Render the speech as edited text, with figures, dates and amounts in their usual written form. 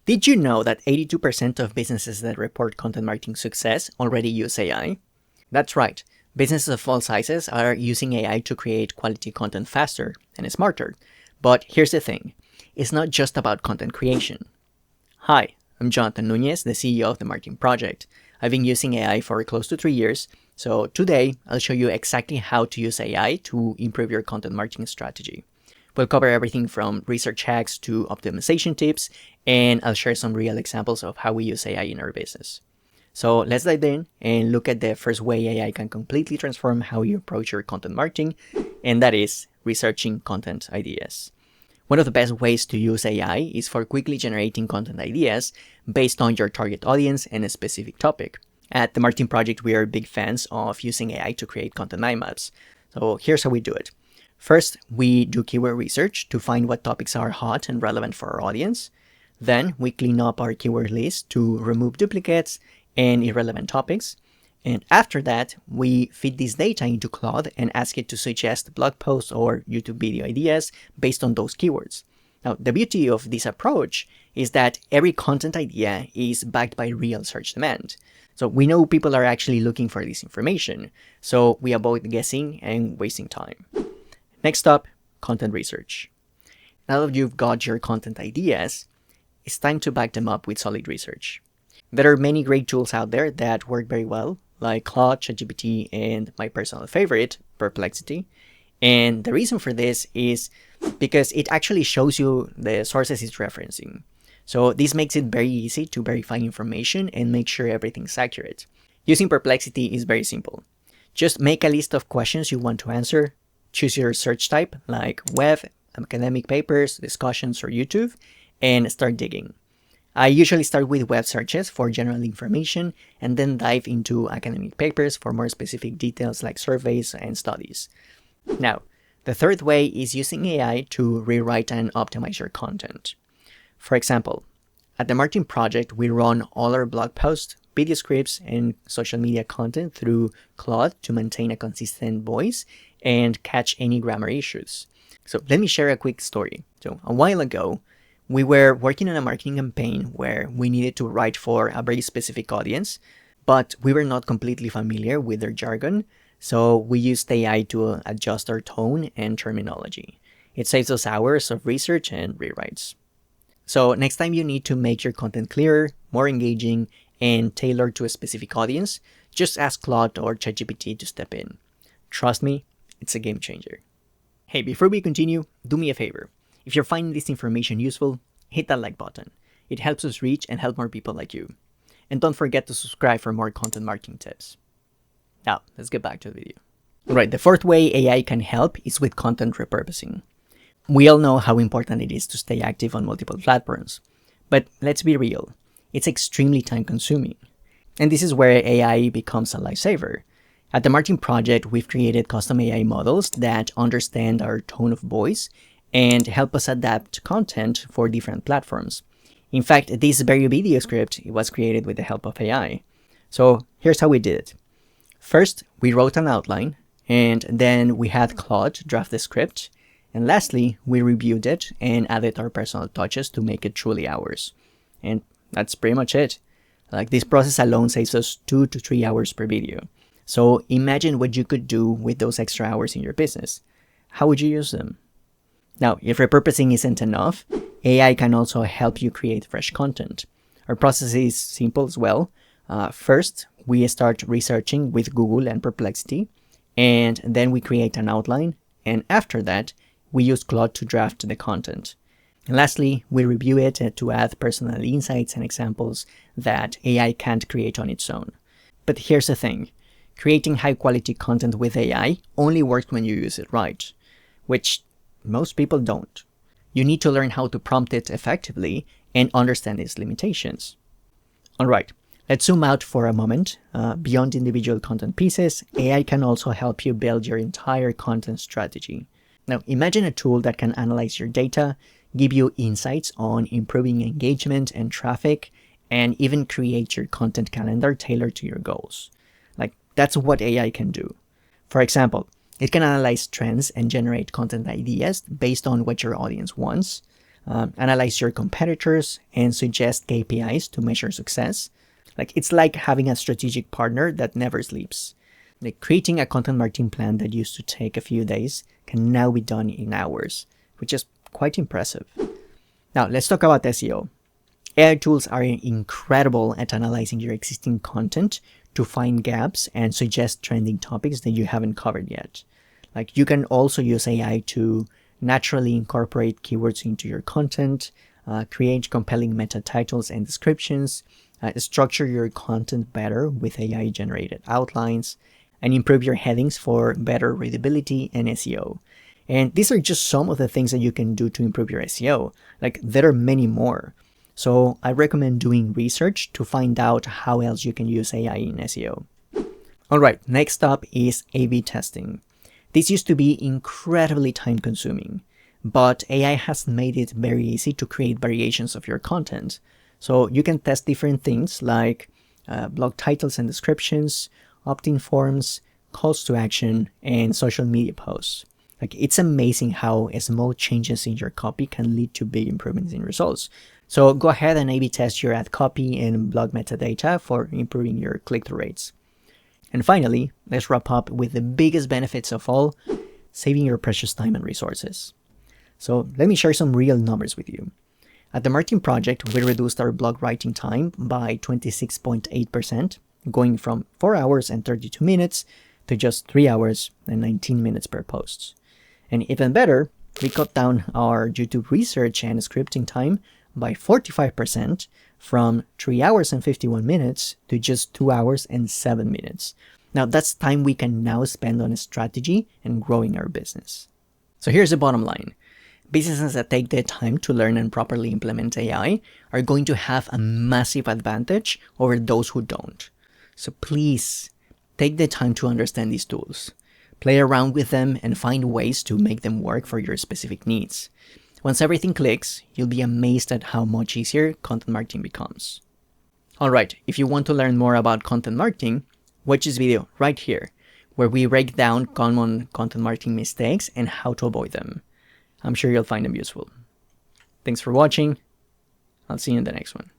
Did you know that 82% of businesses that report content marketing success already use AI? That's right. Businesses of all sizes are using AI to create quality content faster and smarter. But here's the thing. It's not just about content creation. Hi, I'm Jonathan Nunez, the CEO of the Marketing Project. I've been using AI for close to 3 years, so today I'll show you exactly how to use AI to improve your content marketing strategy. We'll cover everything from research hacks to optimization tips, and I'll share some real examples of how we use AI in our business. So let's dive in and look at the first way AI can completely transform how you approach your content marketing, and that is researching content ideas. One of the best ways to use AI is for quickly generating content ideas based on your target audience and a specific topic. At the Marketing Project, we are big fans of using AI to create content mind maps. So here's how we do it. First, we do keyword research to find what topics are hot and relevant for our audience. Then we clean up our keyword list to remove duplicates and irrelevant topics. And after that, we feed this data into Claude and ask it to suggest blog posts or YouTube video ideas based on those keywords. Now, the beauty of this approach is that every content idea is backed by real search demand. So we know people are actually looking for this information, so we avoid guessing and wasting time. Next up, content research. Now that you've got your content ideas, it's time to back them up with solid research. There are many great tools out there that work very well, like Claude, ChatGPT, and my personal favorite, Perplexity. And the reason for this is because it actually shows you the sources it's referencing. So this makes it very easy to verify information and make sure everything's accurate. Using Perplexity is very simple. Just make a list of questions you want to answer, choose your search type like web, academic papers, discussions, or YouTube, and start digging. I usually start with web searches for general information and then dive into academic papers for more specific details like surveys and studies. Now, the third way is using AI to rewrite and optimize your content. For example, at the Marketing Project, we run all our blog posts, video scripts, and social media content through Claude to maintain a consistent voice and catch any grammar issues. So let me share a quick story. So a while ago, we were working on a marketing campaign where we needed to write for a very specific audience, but we were not completely familiar with their jargon, so we used AI to adjust our tone and terminology. It saves us hours of research and rewrites. So next time you need to make your content clearer, more engaging, and tailored to a specific audience, just ask Claude or ChatGPT to step in. Trust me, it's a game changer. Hey, before we continue, do me a favor. If you're finding this information useful, hit that like button. It helps us reach and help more people like you. And don't forget to subscribe for more content marketing tips. Now, let's get back to the video. Right, the fourth way AI can help is with content repurposing. We all know how important it is to stay active on multiple platforms. But let's be real, it's extremely time-consuming. And this is where AI becomes a lifesaver. At the Marketing Project, we've created custom AI models that understand our tone of voice and help us adapt content for different platforms. In fact, this very video script was created with the help of AI. So here's how we did it. First, we wrote an outline, and then we had Claude draft the script. And lastly, we reviewed it and added our personal touches to make it truly ours. And that's pretty much it. Like, this process alone saves us 2 to 3 hours per video. So imagine what you could do with those extra hours in your business. How would you use them? Now, if repurposing isn't enough, AI can also help you create fresh content. Our process is simple as well. First, we start researching with Google and Perplexity, and then we create an outline. And after that, we use Claude to draft the content. And lastly, we review it to add personal insights and examples that AI can't create on its own. But here's the thing. Creating high-quality content with AI only works when you use it right, which most people don't. You need to learn how to prompt it effectively and understand its limitations. All right, let's zoom out for a moment. Beyond individual content pieces, AI can also help you build your entire content strategy. Now, imagine a tool that can analyze your data, give you insights on improving engagement and traffic, and even create your content calendar tailored to your goals. Like, that's what AI can do. For example, it can analyze trends and generate content ideas based on what your audience wants. analyze your competitors, and suggest KPIs to measure success. Like, it's like having a strategic partner that never sleeps. Like, creating a content marketing plan that used to take a few days can now be done in hours, which is quite impressive. Now, let's talk about SEO. AI tools are incredible at analyzing your existing content to find gaps and suggest trending topics that you haven't covered yet. Like, you can also use AI to naturally incorporate keywords into your content, create compelling meta titles and descriptions, structure your content better with AI generated outlines, and improve your headings for better readability and SEO. And these are just some of the things that you can do to improve your SEO. Like, there are many more. So I recommend doing research to find out how else you can use AI in SEO. All right, next up is A/B testing. This used to be incredibly time consuming, but AI has made it very easy to create variations of your content. So you can test different things like blog titles and descriptions, opt-in forms, calls to action, and social media posts. Like, it's amazing how small changes in your copy can lead to big improvements in results. So go ahead and A/B test your ad copy and blog metadata for improving your click-through rates. And finally, let's wrap up with the biggest benefits of all, saving your precious time and resources. So let me share some real numbers with you. At the Marketing Project, we reduced our blog writing time by 26.8%, going from 4 hours and 32 minutes to just 3 hours and 19 minutes per post. And even better, we cut down our YouTube research and scripting time by 45%, from 3 hours and 51 minutes to just 2 hours and 7 minutes. Now, that's time we can now spend on a strategy and growing our business. So here's the bottom line. Businesses that take the time to learn and properly implement AI are going to have a massive advantage over those who don't. So please, take the time to understand these tools. Play around with them and find ways to make them work for your specific needs. Once everything clicks, you'll be amazed at how much easier content marketing becomes. Alright, if you want to learn more about content marketing, watch this video right here, where we break down common content marketing mistakes and how to avoid them. I'm sure you'll find them useful. Thanks for watching. I'll see you in the next one.